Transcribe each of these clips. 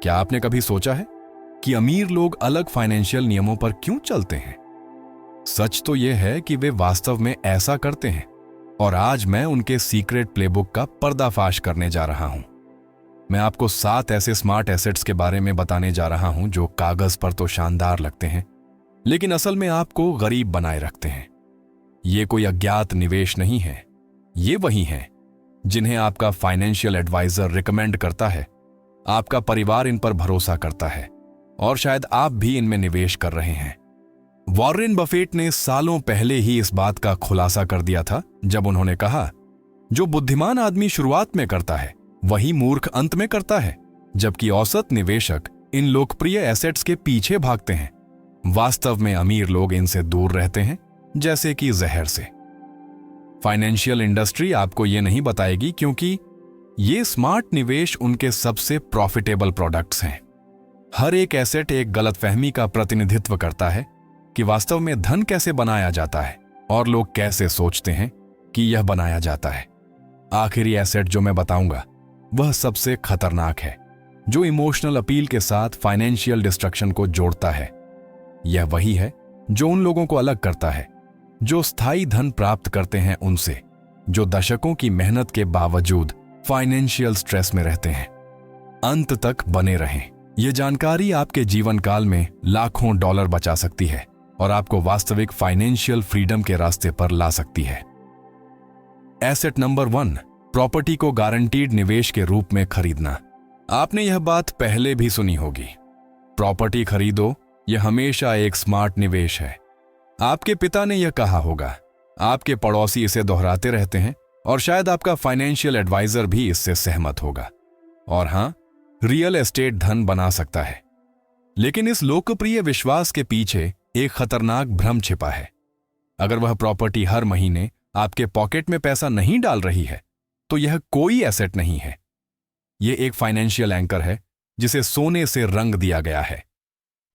क्या आपने कभी सोचा है कि अमीर लोग अलग फाइनेंशियल नियमों पर क्यों चलते हैं? सच तो यह है कि वे वास्तव में ऐसा करते हैं, और आज मैं उनके सीक्रेट प्लेबुक का पर्दाफाश करने जा रहा हूं। मैं आपको 7 ऐसे स्मार्ट एसेट्स के बारे में बताने जा रहा हूं जो कागज पर तो शानदार लगते हैं, लेकिन असल में आपको गरीब बनाए रखते हैं। ये कोई अज्ञात निवेश नहीं है, ये वही हैं जिन्हें आपका फाइनेंशियल एडवाइजर रिकमेंड करता है, आपका परिवार इन पर भरोसा करता है, और शायद आप भी इनमें निवेश कर रहे हैं। वॉरेन बफेट ने सालों पहले ही इस बात का खुलासा कर दिया था जब उन्होंने कहा, जो बुद्धिमान आदमी शुरुआत में करता है वही मूर्ख अंत में करता है, जबकि औसत निवेशक इन लोकप्रिय एसेट्स के पीछे भागते हैं। वास्तव में अमीर लोग इनसे दूर रहते हैं, जैसे कि जहर से। फाइनेंशियल इंडस्ट्री आपको यह नहीं बताएगी, क्योंकि ये स्मार्ट निवेश उनके सबसे प्रॉफिटेबल प्रोडक्ट्स हैं। हर एक एसेट एक गलतफहमी का प्रतिनिधित्व करता है कि वास्तव में धन कैसे बनाया जाता है और लोग कैसे सोचते हैं कि यह बनाया जाता है। आखिरी एसेट जो मैं बताऊंगा वह सबसे खतरनाक है, जो इमोशनल अपील के साथ फाइनेंशियल डिस्ट्रक्शन को जोड़ता है। यह वही है जो उन लोगों को अलग करता है जो स्थायी धन प्राप्त करते हैं उनसे, जो दशकों की मेहनत के बावजूद फाइनेंशियल स्ट्रेस में रहते हैं। अंत तक बने रहें। यह जानकारी आपके जीवन काल में लाखों डॉलर बचा सकती है और आपको वास्तविक फाइनेंशियल फ्रीडम के रास्ते पर ला सकती है। एसेट नंबर 1, प्रॉपर्टी को गारंटीड निवेश के रूप में खरीदना। आपने यह बात पहले भी सुनी होगी, प्रॉपर्टी खरीदो, यह हमेशा एक स्मार्ट निवेश है। आपके पिता ने यह कहा होगा, आपके पड़ोसी इसे दोहराते रहते हैं, और शायद आपका फाइनेंशियल एडवाइजर भी इससे सहमत होगा। और हां, रियल एस्टेट धन बना सकता है, लेकिन इस लोकप्रिय विश्वास के पीछे एक खतरनाक भ्रम छिपा है। अगर वह प्रॉपर्टी हर महीने आपके पॉकेट में पैसा नहीं डाल रही है, तो यह कोई एसेट नहीं है। यह एक फाइनेंशियल एंकर है जिसे सोने से रंग दिया गया है।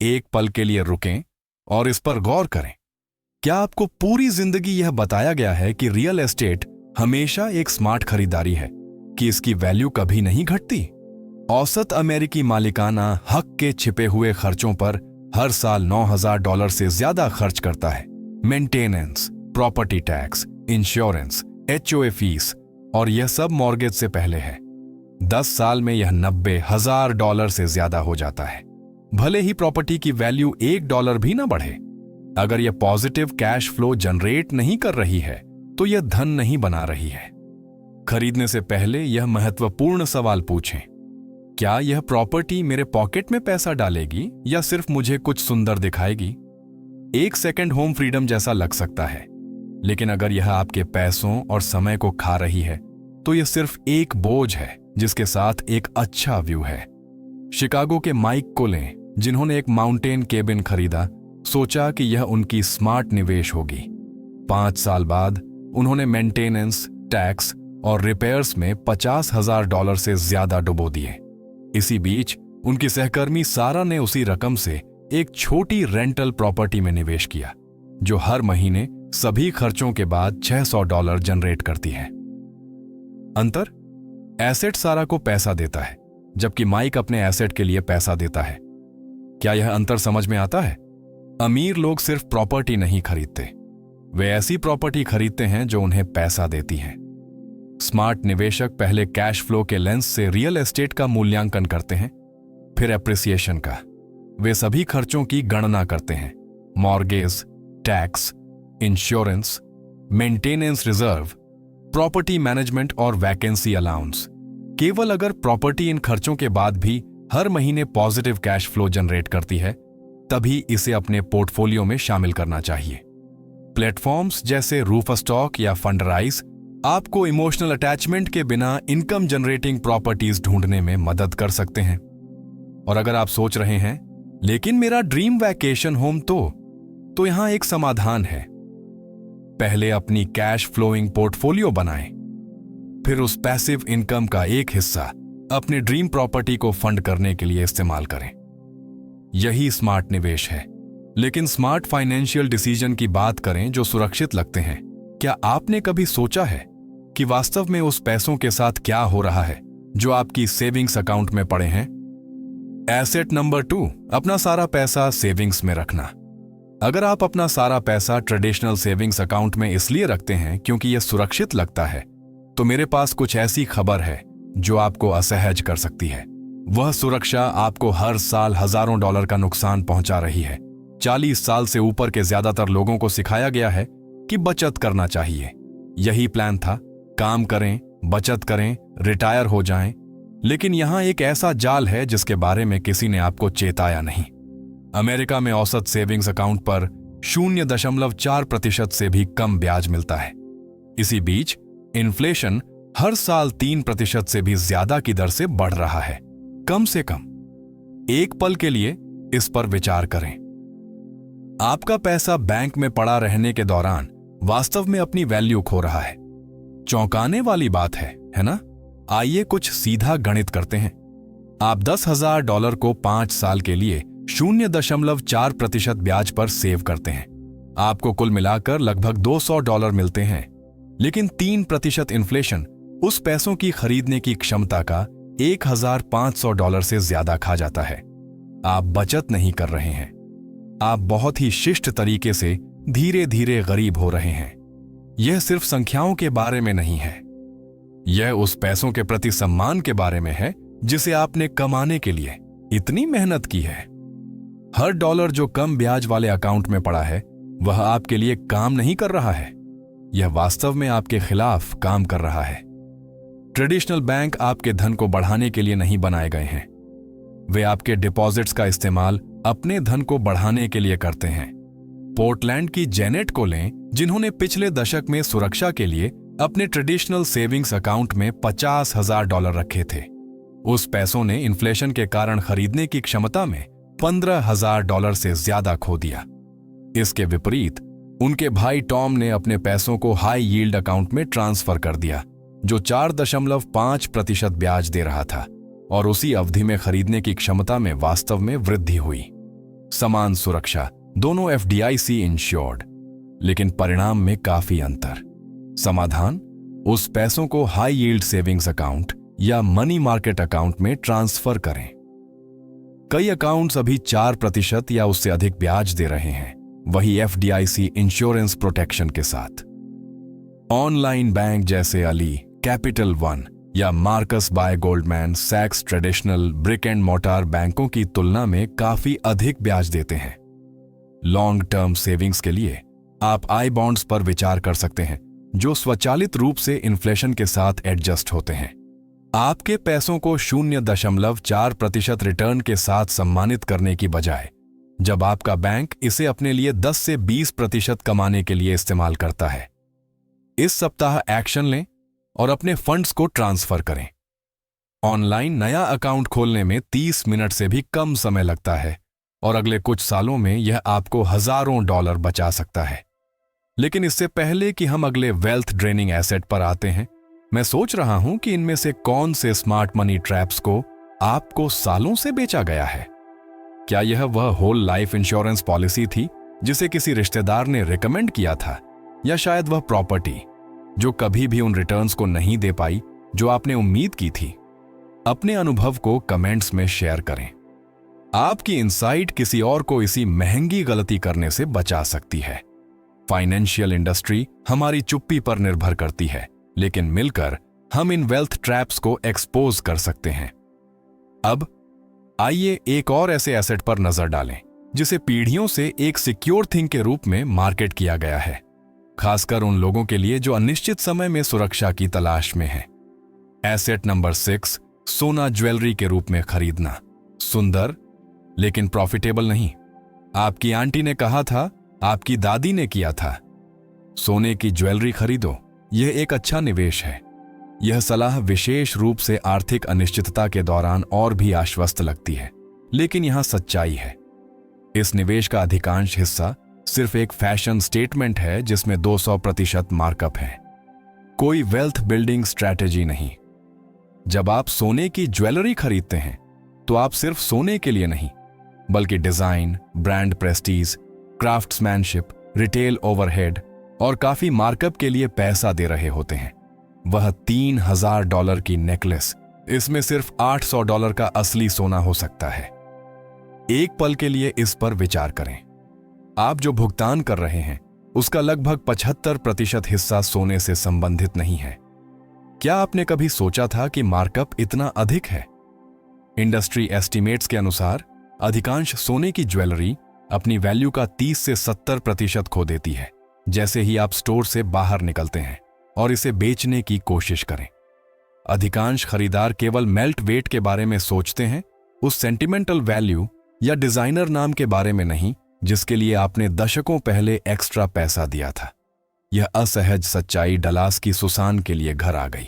एक पल के लिए रुकें और इस पर गौर करें। क्या आपको पूरी जिंदगी यह बताया गया है कि रियल एस्टेट हमेशा एक स्मार्ट खरीदारी है, कि इसकी वैल्यू कभी नहीं घटती? औसत अमेरिकी मालिकाना हक के छिपे हुए खर्चों पर हर साल $9,000 से ज्यादा खर्च करता है। Maintenance, property tax, insurance, HOA fees, और यह सब मॉर्गेज से पहले है। 10 साल में यह $90,000 से ज्यादा हो जाता है, भले ही प्रॉपर्टी की वैल्यू $1 भी ना बढ़े। अगर यह पॉजिटिव कैश फ्लो जनरेट नहीं कर रही है, तो यह धन नहीं बना रही है। खरीदने से पहले यह महत्वपूर्ण सवाल पूछें, क्या यह प्रॉपर्टी मेरे पॉकेट में पैसा डालेगी या सिर्फ मुझे कुछ सुंदर दिखाएगी? एक सेकंड होम फ्रीडम जैसा लग सकता है, लेकिन अगर यह आपके पैसों और समय को खा रही है, तो यह सिर्फ एक बोझ है जिसके साथ एक अच्छा व्यू है। शिकागो के माइक को लें, जिन्होंने एक माउंटेन केबिन खरीदा, सोचा कि यह उनकी स्मार्ट निवेश होगी। 5 साल बाद उन्होंने मेंटेनेंस, टैक्स और रिपेयर्स में $50,000 से ज्यादा डुबो दिए। इसी बीच उनकी सहकर्मी सारा ने उसी रकम से एक छोटी रेंटल प्रॉपर्टी में निवेश किया, जो हर महीने सभी खर्चों के बाद $600 जनरेट करती है। अंतर? एसेट सारा को पैसा देता है, जबकि माइक अपने एसेट के लिए पैसा देता है। क्या यह अंतर समझ में आता है? अमीर लोग सिर्फ प्रॉपर्टी नहीं खरीदते, वे ऐसी प्रॉपर्टी खरीदते हैं जो उन्हें पैसा देती है। स्मार्ट निवेशक पहले कैश फ्लो के लेंस से रियल एस्टेट का मूल्यांकन करते हैं, फिर एप्रिसिएशन का। वे सभी खर्चों की गणना करते हैं, mortgage, tax, insurance, maintenance reserve, property management और वैकेंसी अलाउंस। केवल अगर प्रॉपर्टी इन खर्चों के बाद भी हर महीने पॉजिटिव कैश फ्लो जनरेट करती है, तभी इसे अपने पोर्टफोलियो में शामिल करना चाहिए। प्लेटफॉर्म्स जैसे रूफस्टॉक या फंडराइज आपको इमोशनल अटैचमेंट के बिना इनकम जनरेटिंग प्रॉपर्टीज ढूंढने में मदद कर सकते हैं। और अगर आप सोच रहे हैं, लेकिन मेरा ड्रीम वैकेशन होम तो यहां एक समाधान है। पहले अपनी कैश फ्लोइंग पोर्टफोलियो बनाएं, फिर उस पैसिव इनकम का एक हिस्सा अपने ड्रीम प्रॉपर्टी को फंड करने के लिए इस्तेमाल करें। यही स्मार्ट निवेश है। लेकिन स्मार्ट फाइनेंशियल डिसीजन की बात करें जो सुरक्षित लगते हैं। क्या आपने कभी सोचा है कि वास्तव में उस पैसों के साथ क्या हो रहा है जो आपकी सेविंग्स अकाउंट में पड़े हैं? एसेट नंबर 2, अपना सारा पैसा सेविंग्स में रखना। अगर आप अपना सारा पैसा ट्रेडिशनल सेविंग्स अकाउंट में इसलिए रखते हैं क्योंकि यह सुरक्षित लगता है, तो मेरे पास कुछ ऐसी खबर है जो आपको असहज कर सकती है। वह सुरक्षा आपको हर साल हजारों डॉलर का नुकसान पहुंचा रही है। 40 साल से ऊपर के ज्यादातर लोगों को सिखाया गया है कि बचत करना चाहिए। यही प्लान था, काम करें, बचत करें, रिटायर हो जाएं। लेकिन यहां एक ऐसा जाल है जिसके बारे में किसी ने आपको चेताया नहीं। अमेरिका में औसत सेविंग्स अकाउंट पर 0.4% से भी कम ब्याज मिलता है। इसी बीच इन्फ्लेशन हर साल 3% से भी ज्यादा की दर से बढ़ रहा है। कम से कम एक पल के लिए इस पर विचार करें। आपका पैसा बैंक में पड़ा रहने के दौरान वास्तव में अपनी वैल्यू खो रहा है। चौंकाने वाली बात है ना? आइए कुछ सीधा गणित करते हैं। आप $10,000 को 5 साल के लिए 0.4% ब्याज पर सेव करते हैं। आपको कुल मिलाकर लगभग $200 मिलते हैं। लेकिन 3% इन्फ्लेशन उस पैसों की खरीदने की क्षमता का $1,500 से ज्यादा खा जाता है। आप बचत नहीं कर रहे हैं, आप बहुत ही शिष्ट तरीके से धीरे धीरे गरीब हो रहे हैं। यह सिर्फ संख्याओं के बारे में नहीं है, यह उस पैसों के प्रति सम्मान के बारे में है जिसे आपने कमाने के लिए इतनी मेहनत की है। हर डॉलर जो कम ब्याज वाले अकाउंट में पड़ा है वह आपके लिए काम नहीं कर रहा है, यह वास्तव में आपके खिलाफ काम कर रहा है। ट्रेडिशनल बैंक आपके धन को बढ़ाने के लिए नहीं बनाए गए हैं, वे आपके डिपॉजिट्स का इस्तेमाल अपने धन को बढ़ाने के लिए करते हैं। पोर्टलैंड की जेनेट को लें, जिन्होंने पिछले दशक में सुरक्षा के लिए अपने ट्रेडिशनल सेविंग्स अकाउंट में $50,000 रखे थे। उस पैसों ने इन्फ्लेशन के कारण खरीदने की क्षमता में $15,000 से ज्यादा खो दिया। इसके विपरीत उनके भाई टॉम ने अपने पैसों को हाई यील्ड अकाउंट में ट्रांसफर कर दिया, जो 4.5% ब्याज दे रहा था, और उसी अवधि में खरीदने की क्षमता में वास्तव में वृद्धि हुई। समान सुरक्षा, दोनों FDIC इंश्योर्ड, लेकिन परिणाम में काफी अंतर। समाधान, उस पैसों को हाई यील्ड सेविंग्स अकाउंट या मनी मार्केट अकाउंट में ट्रांसफर करें। कई अकाउंट्स अभी 4% या उससे अधिक ब्याज दे रहे हैं, वही FDIC इंश्योरेंस प्रोटेक्शन के साथ। ऑनलाइन बैंक जैसे अली, कैपिटल वन या मार्कस बाय गोल्डमैन सैक्स ट्रेडिशनल ब्रिक एंड मोर्टार बैंकों की तुलना में काफी अधिक ब्याज देते हैं। लॉन्ग टर्म सेविंग्स के लिए आप आई बॉन्ड्स पर विचार कर सकते हैं, जो स्वचालित रूप से इन्फ्लेशन के साथ एडजस्ट होते हैं। आपके पैसों को 0.4% रिटर्न के साथ सम्मानित करने की बजाय, जब आपका बैंक इसे अपने लिए 10 से 20% कमाने के लिए इस्तेमाल करता है। इस सप्ताह एक्शन लें और अपने फंड्स को ट्रांसफर करें। ऑनलाइन नया अकाउंट खोलने में 30 मिनट से भी कम समय लगता है और अगले कुछ सालों में यह आपको हजारों डॉलर बचा सकता है। लेकिन इससे पहले कि हम अगले वेल्थ ड्रेनिंग एसेट पर आते हैं, मैं सोच रहा हूं कि इनमें से कौन से स्मार्ट मनी ट्रैप्स को आपको सालों से बेचा गया है। क्या यह वह होल लाइफ इंश्योरेंस पॉलिसी थी जिसे किसी रिश्तेदार ने रिकमेंड किया था, या शायद वह प्रॉपर्टी जो कभी भी उन रिटर्न्स को नहीं दे पाई जो आपने उम्मीद की थी? अपने अनुभव को कमेंट्स में शेयर करें। आपकी इनसाइट किसी और को इसी महंगी गलती करने से बचा सकती है। फाइनेंशियल इंडस्ट्री हमारी चुप्पी पर निर्भर करती है, लेकिन मिलकर हम इन वेल्थ ट्रैप्स को एक्सपोज कर सकते हैं। अब आइए एक और ऐसे एसेट पर नजर डालें जिसे पीढ़ियों से एक सिक्योर थिंग के रूप में मार्केट किया गया है, खासकर उन लोगों के लिए जो अनिश्चित समय में सुरक्षा की तलाश में हैं। एसेट नंबर 6, सोना ज्वेलरी के रूप में खरीदना। सुंदर लेकिन प्रॉफिटेबल नहीं। आपकी आंटी ने कहा था, आपकी दादी ने किया था, सोने की ज्वेलरी खरीदो, यह एक अच्छा निवेश है। यह सलाह विशेष रूप से आर्थिक अनिश्चितता के दौरान और भी आश्वस्त लगती है, लेकिन यहां सच्चाई है। इस निवेश का अधिकांश हिस्सा सिर्फ एक फैशन स्टेटमेंट है जिसमें 200% मार्कअप है, कोई वेल्थ बिल्डिंग स्ट्रैटेजी नहीं। जब आप सोने की ज्वेलरी खरीदते हैं तो आप सिर्फ सोने के लिए नहीं, बल्कि design, brand Prestige, craftsmanship, retail overhead और काफी मार्कअप के लिए पैसा दे रहे होते हैं। वह $3,000 की नेकलेस, इसमें सिर्फ $800 का असली सोना हो सकता है। एक पल के लिए इस पर विचार करें। आप जो भुगतान कर रहे हैं उसका लगभग 75% हिस्सा सोने से संबंधित नहीं है। क्या आपने कभी सोचा था कि मार्कअप इतना अधिक है? इंडस्ट्री एस्टीमेट्स के अनुसार अधिकांश सोने की ज्वेलरी अपनी वैल्यू का 30 से 70% खो देती है जैसे ही आप स्टोर से बाहर निकलते हैं और इसे बेचने की कोशिश करें। अधिकांश खरीदार केवल मेल्ट वेट के बारे में सोचते हैं, उस सेंटिमेंटल वैल्यू या डिजाइनर नाम के बारे में नहीं जिसके लिए आपने दशकों पहले एक्स्ट्रा पैसा दिया था। यह असहज सच्चाई डलास की सुसान के लिए घर आ गई।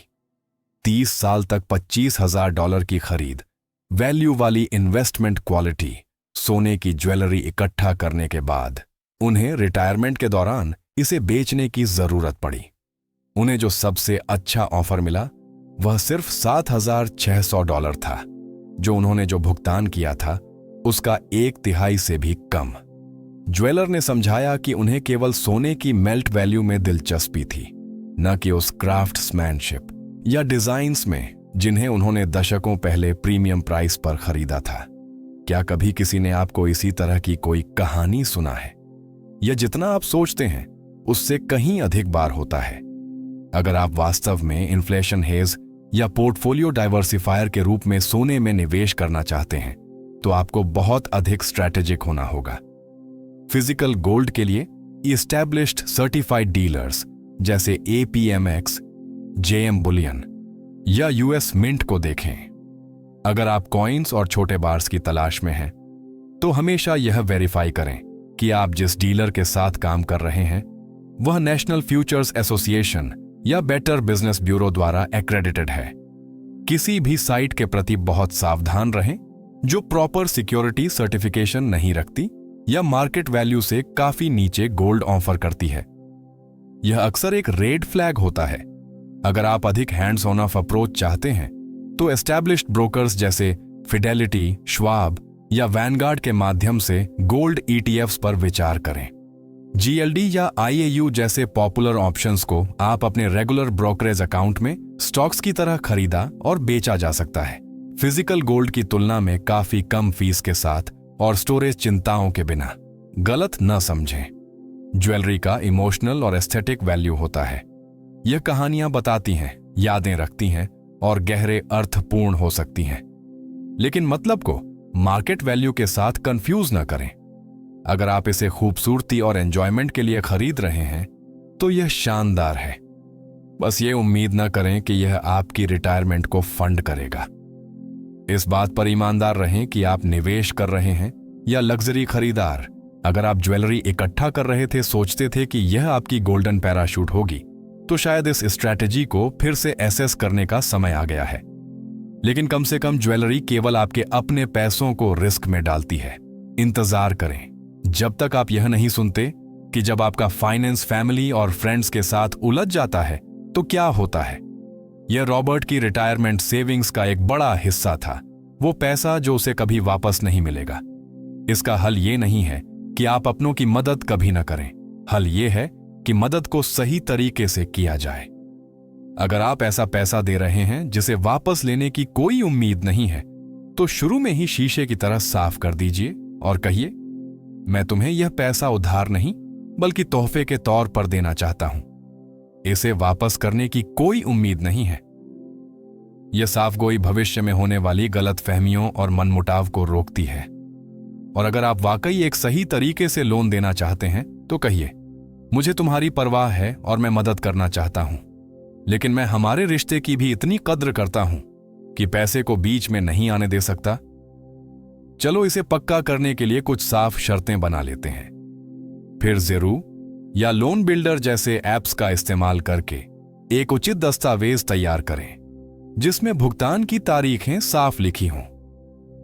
30 साल तक $25,000 की खरीद, वैल्यू वाली इन्वेस्टमेंट क्वालिटी सोने की ज्वेलरी इकट्ठा करने के बाद उन्हें रिटायरमेंट के दौरान इसे बेचने की जरूरत पड़ी। उन्हें जो सबसे अच्छा ऑफर मिला वह सिर्फ $7,600 था। जो उन्होंने जो भुगतान किया था उसका 1/3 से भी कम। ज्वेलर ने समझाया कि उन्हें केवल सोने की मेल्ट वैल्यू में दिलचस्पी थी, न कि उस क्राफ्ट्समैनशिप या डिजाइन्स में जिन्हें उन्होंने दशकों पहले प्रीमियम प्राइस पर खरीदा था। क्या कभी किसी ने आपको इसी तरह की कोई कहानी सुना है? यह जितना आप सोचते हैं उससे कहीं अधिक बार होता है। अगर आप वास्तव में इन्फ्लेशन हेज या पोर्टफोलियो डाइवर्सिफायर के रूप में सोने में निवेश करना चाहते हैं तो आपको बहुत अधिक स्ट्रैटेजिक होना होगा। फिजिकल गोल्ड के लिए एस्टैब्लिश्ड सर्टिफाइड डीलर्स जैसे APMX, JM बुलियन या US मिंट को देखें। अगर आप कॉइन्स और छोटे बार्स की तलाश में हैं तो हमेशा यह वेरीफाई करें कि आप जिस डीलर के साथ काम कर रहे हैं वह नेशनल फ्यूचर्स एसोसिएशन या बेटर बिजनेस ब्यूरो द्वारा एक्रेडिटेड है। किसी भी साइट के प्रति बहुत सावधान रहें जो प्रॉपर सिक्योरिटी सर्टिफिकेशन नहीं रखती या मार्केट वैल्यू से काफी नीचे गोल्ड ऑफर करती है। यह अक्सर एक रेड फ्लैग होता है। अगर आप अधिक हैंड्स ऑन ऑफ अप्रोच चाहते हैं तो एस्टैब्लिश्ड ब्रोकर्स जैसे फिडेलिटी, श्वाब या वैनगार्ड के माध्यम से गोल्ड ETFs पर विचार करें। GLD या IAU जैसे पॉपुलर ऑप्शंस को आप अपने रेगुलर ब्रोकरेज अकाउंट में स्टॉक्स की तरह खरीदा और बेचा जा सकता है, फिजिकल गोल्ड की तुलना में काफी कम फीस के साथ और स्टोरेज चिंताओं के बिना। गलत न समझें, ज्वेलरी का इमोशनल और एस्थेटिक वैल्यू होता है। यह कहानियां बताती हैं, यादें रखती हैं और गहरे अर्थपूर्ण हो सकती हैं, लेकिन मतलब को मार्केट वैल्यू के साथ कंफ्यूज न करें। अगर आप इसे खूबसूरती और एंजॉयमेंट के लिए खरीद रहे हैं तो यह शानदार है। बस ये उम्मीद न करें कि यह आपकी रिटायरमेंट को फंड करेगा। इस बात पर ईमानदार रहें कि आप निवेश कर रहे हैं या लग्जरी खरीदार। अगर आप ज्वेलरी इकट्ठा कर रहे थे, सोचते थे कि यह आपकी गोल्डन पैराशूट होगी, तो शायद इस स्ट्रैटेजी को फिर से एसेस करने का समय आ गया है। लेकिन कम से कम ज्वेलरी केवल आपके अपने पैसों को रिस्क में डालती है। इंतजार करें जब तक आप यह नहीं सुनते कि जब आपका फाइनेंस फैमिली और फ्रेंड्स के साथ उलझ जाता है तो क्या होता है। यह रॉबर्ट की रिटायरमेंट सेविंग्स का एक बड़ा हिस्सा था, वो पैसा जो उसे कभी वापस नहीं मिलेगा। इसका हल ये नहीं है कि आप अपनों की मदद कभी न करें। हल ये है कि मदद को सही तरीके से किया जाए। अगर आप ऐसा पैसा दे रहे हैं जिसे वापस लेने की कोई उम्मीद नहीं है, तो शुरू में ही शीशे की तरह साफ कर दीजिए और कहिए, मैं तुम्हें यह पैसा उधार नहीं बल्कि तोहफे के तौर पर देना चाहता हूं। इसे वापस करने की कोई उम्मीद नहीं है। यह साफगोई भविष्य में होने वाली गलतफहमियों और मनमुटाव को रोकती है। और अगर आप वाकई एक सही तरीके से लोन देना चाहते हैं तो कहिए, मुझे तुम्हारी परवाह है और मैं मदद करना चाहता हूं, लेकिन मैं हमारे रिश्ते की भी इतनी कद्र करता हूं कि पैसे को बीच में नहीं आने दे सकता। चलो इसे पक्का करने के लिए कुछ साफ शर्तें बना लेते हैं। फिर ज़ेरू या लोन बिल्डर जैसे ऐप्स का इस्तेमाल करके एक उचित दस्तावेज तैयार करें जिसमें भुगतान की तारीखें साफ लिखी हों।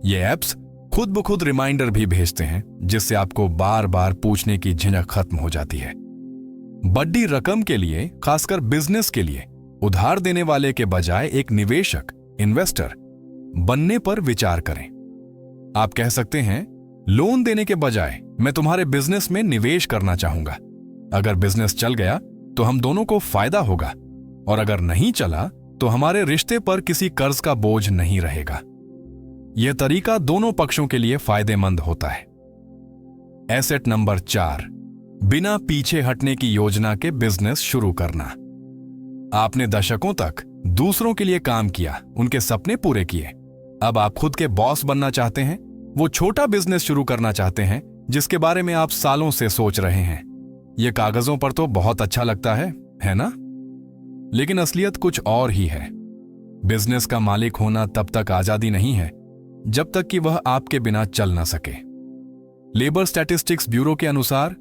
ये ऐप्स खुद ब खुद रिमाइंडर भी भेजते हैं जिससे आपको बार बार पूछने की झिझक खत्म हो जाती है। बड़ी रकम के लिए, खासकर बिजनेस के लिए, उधार देने वाले के बजाय एक निवेशक, इन्वेस्टर बनने पर विचार करें। आप कह सकते हैं, लोन देने के बजाय मैं तुम्हारे बिजनेस में निवेश करना चाहूंगा। अगर बिजनेस चल गया तो हम दोनों को फायदा होगा, और अगर नहीं चला तो हमारे रिश्ते पर किसी कर्ज का बोझ नहीं रहेगा। यह तरीका दोनों पक्षों के लिए फायदेमंद होता है। एसेट नंबर 4, बिना पीछे हटने की योजना के बिजनेस शुरू करना। आपने दशकों तक दूसरों के लिए काम किया, उनके सपने पूरे किए। अब आप खुद के बॉस बनना चाहते हैं, वो छोटा बिजनेस शुरू करना चाहते हैं जिसके बारे में आप सालों से सोच रहे हैं। यह कागजों पर तो बहुत अच्छा लगता है ना? लेकिन असलियत कुछ और ही है। बिजनेस का मालिक होना तब तक आजादी नहीं है जब तक कि वह आपके बिना चल ना सके। लेबर स्टैटिस्टिक्स ब्यूरो के अनुसार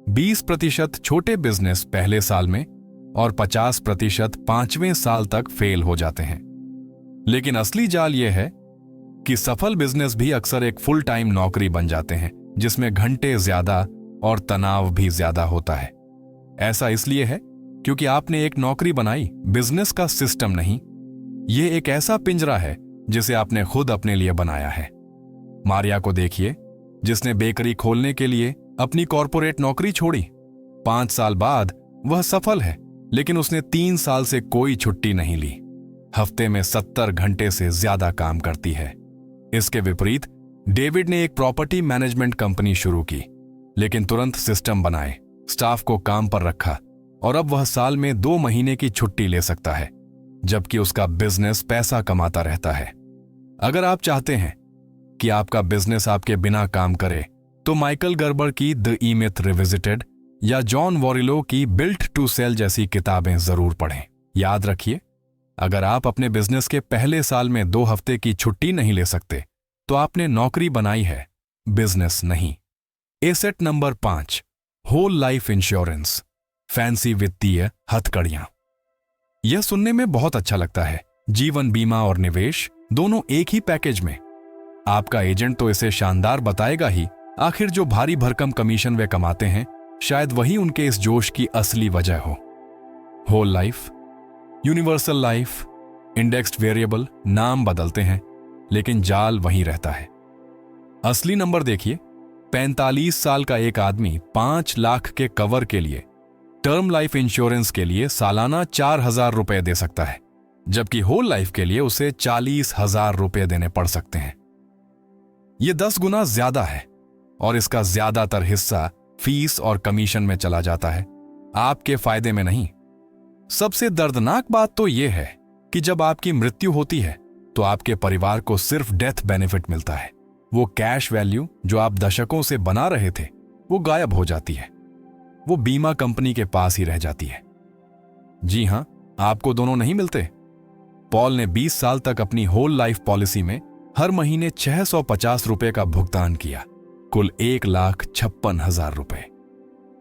20% छोटे बिजनेस पहले साल में और 50% 5वें साल तक फेल हो जाते हैं। लेकिन असली जाल यह है कि सफल बिजनेस भी अक्सर एक फुल टाइम नौकरी बन जाते हैं जिसमें घंटे ज्यादा और तनाव भी ज्यादा होता है। ऐसा इसलिए है क्योंकि आपने एक नौकरी बनाई, बिजनेस का सिस्टम नहीं। यह एक ऐसा पिंजरा है जिसे आपने खुद अपने लिए बनाया है। मारिया को देखिए, जिसने बेकरी खोलने के लिए अपनी कॉर्पोरेट नौकरी छोड़ी। 5 साल बाद वह सफल है, लेकिन उसने 3 साल से कोई छुट्टी नहीं ली। हफ्ते में 70 घंटे से ज्यादा काम करती है। इसके विपरीत डेविड ने एक प्रॉपर्टी मैनेजमेंट कंपनी शुरू की, लेकिन तुरंत सिस्टम बनाए, स्टाफ को काम पर रखा और अब वह साल में 2 महीने की छुट्टी ले सकता है, जबकि उसका बिजनेस पैसा कमाता रहता है। अगर आप चाहते हैं कि आपका बिजनेस आपके बिना काम करे, तो माइकल गर्बर की द ई-मिथ रिविजिटेड या जॉन वॉरिलो की बिल्ट टू सेल जैसी किताबें जरूर पढ़ें। याद रखिए, अगर आप अपने बिजनेस के पहले साल में 2 हफ्ते की छुट्टी नहीं ले सकते, तो आपने नौकरी बनाई है, बिजनेस नहीं। Asset number 5, whole life insurance, fancy वित्तीय हथकड़ियां। यह सुनने में बहुत अच्छा लगता है, जीवन बीमा और निवेश दोनों एक ही पैकेज में। आपका एजेंट तो इसे शानदार बताएगा ही, आखिर जो भारी भरकम कमीशन वे कमाते हैं, शायद वही उनके इस जोश की असली वजह हो। Whole life, universal life, indexed variable नाम बदलते हैं, लेकिन जाल वहीं रहता है। असली नंबर देखिए, 45 साल का एक आदमी 5 लाख के कवर के लिए टर्म लाइफ इंश्योरेंस के लिए सालाना 4,000 रुपए दे सकता है, जबकि होल लाइफ के लिए उसे 40,000 रुपए देने पड़ सकते हैं। यह 10 गुना ज्यादा है और इसका ज्यादातर हिस्सा फीस और कमीशन में चला जाता है, आपके फायदे में नहीं। सबसे दर्दनाक बात तो यह है कि जब आपकी मृत्यु होती है तो आपके परिवार को सिर्फ डेथ बेनिफिट मिलता है। वो कैश वैल्यू जो आप दशकों से बना रहे थे, वो गायब हो जाती है। वो बीमा कंपनी के पास ही रह जाती है। जी हां, आपको दोनों नहीं मिलते। पॉल ने 20 साल तक अपनी होल लाइफ पॉलिसी में हर महीने 650 रुपए का भुगतान किया, कुल 1,56,000 रुपए।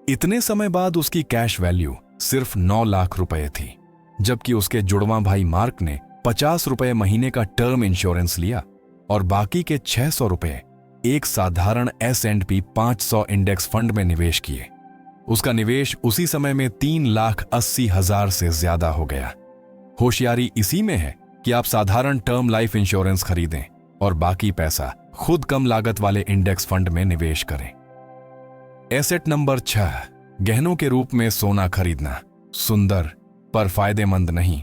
इतने समय बाद उसकी कैश वैल्यू सिर्फ 9 लाख रुपए थी, जबकि उसके जुड़वां भाई मार्क ने 50 रुपए महीने का टर्म इंश्योरेंस लिया और बाकी के 600 रुपए एक साधारण S&P 500 इंडेक्स फंड में निवेश किए। उसका निवेश उसी समय में 3,80,000 से ज्यादा हो गया। होशियारी इसी में है कि आप साधारण टर्म लाइफ इंश्योरेंस खरीदें और बाकी पैसा खुद कम लागत वाले इंडेक्स फंड में निवेश करें। एसेट नंबर 6, गहनों के रूप में सोना खरीदना, सुंदर पर फायदेमंद नहीं।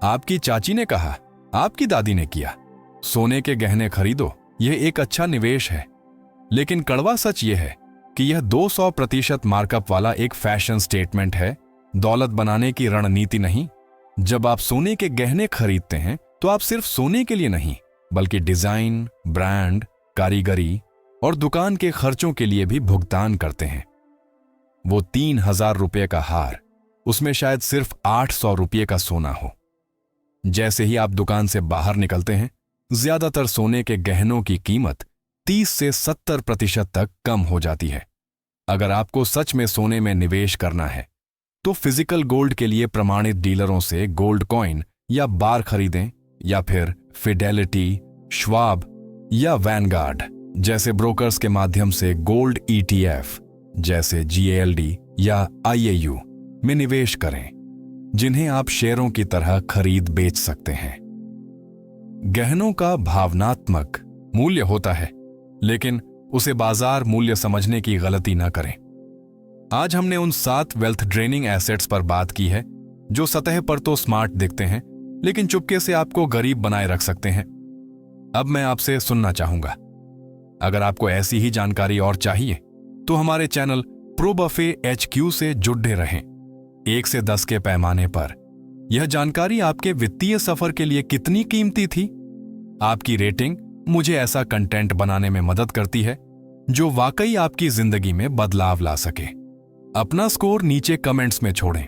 आपकी चाची ने कहा, आपकी दादी ने किया, सोने के गहने खरीदो, यह एक अच्छा निवेश है। लेकिन कड़वा सच यह है कि यह 200% मार्कअप वाला एक फैशन स्टेटमेंट है, दौलत बनाने की रणनीति नहीं। जब आप सोने के गहने खरीदते हैं तो आप सिर्फ सोने के लिए नहीं, बल्कि डिजाइन, ब्रांड, कारीगरी और दुकान के खर्चों के लिए भी भुगतान करते हैं। वो 3,000 रुपये का हार, उसमें शायद सिर्फ 800 रुपये का सोना हो। जैसे ही आप दुकान से बाहर निकलते हैं, ज्यादातर सोने के गहनों की कीमत 30 से 70% तक कम हो जाती है। अगर आपको सच में सोने में निवेश करना है, तो फिजिकल गोल्ड के लिए प्रमाणित डीलरों से गोल्ड कॉइन या बार खरीदें, या फिर फिडेलिटी, श्वाब या वैनगार्ड जैसे ब्रोकर्स के माध्यम से गोल्ड ETF जैसे GALD या IAU में निवेश करें, जिन्हें आप शेयरों की तरह खरीद बेच सकते हैं। गहनों का भावनात्मक मूल्य होता है, लेकिन उसे बाजार मूल्य समझने की गलती न करें। आज हमने उन 7 वेल्थ ड्रेनिंग एसेट्स पर बात की है जो सतह पर तो स्मार्ट दिखते हैं, लेकिन चुपके से आपको गरीब बनाए रख सकते हैं। अब मैं आपसे सुनना चाहूंगा। अगर आपको ऐसी ही जानकारी और चाहिए तो हमारे चैनल प्रोबफे HQ से जुड़े रहें। 1 से 10 के पैमाने पर यह जानकारी आपके वित्तीय सफर के लिए कितनी कीमती थी? आपकी रेटिंग मुझे ऐसा कंटेंट बनाने में मदद करती है जो वाकई आपकी जिंदगी में बदलाव ला सके। अपना स्कोर नीचे कमेंट्स में छोड़ें।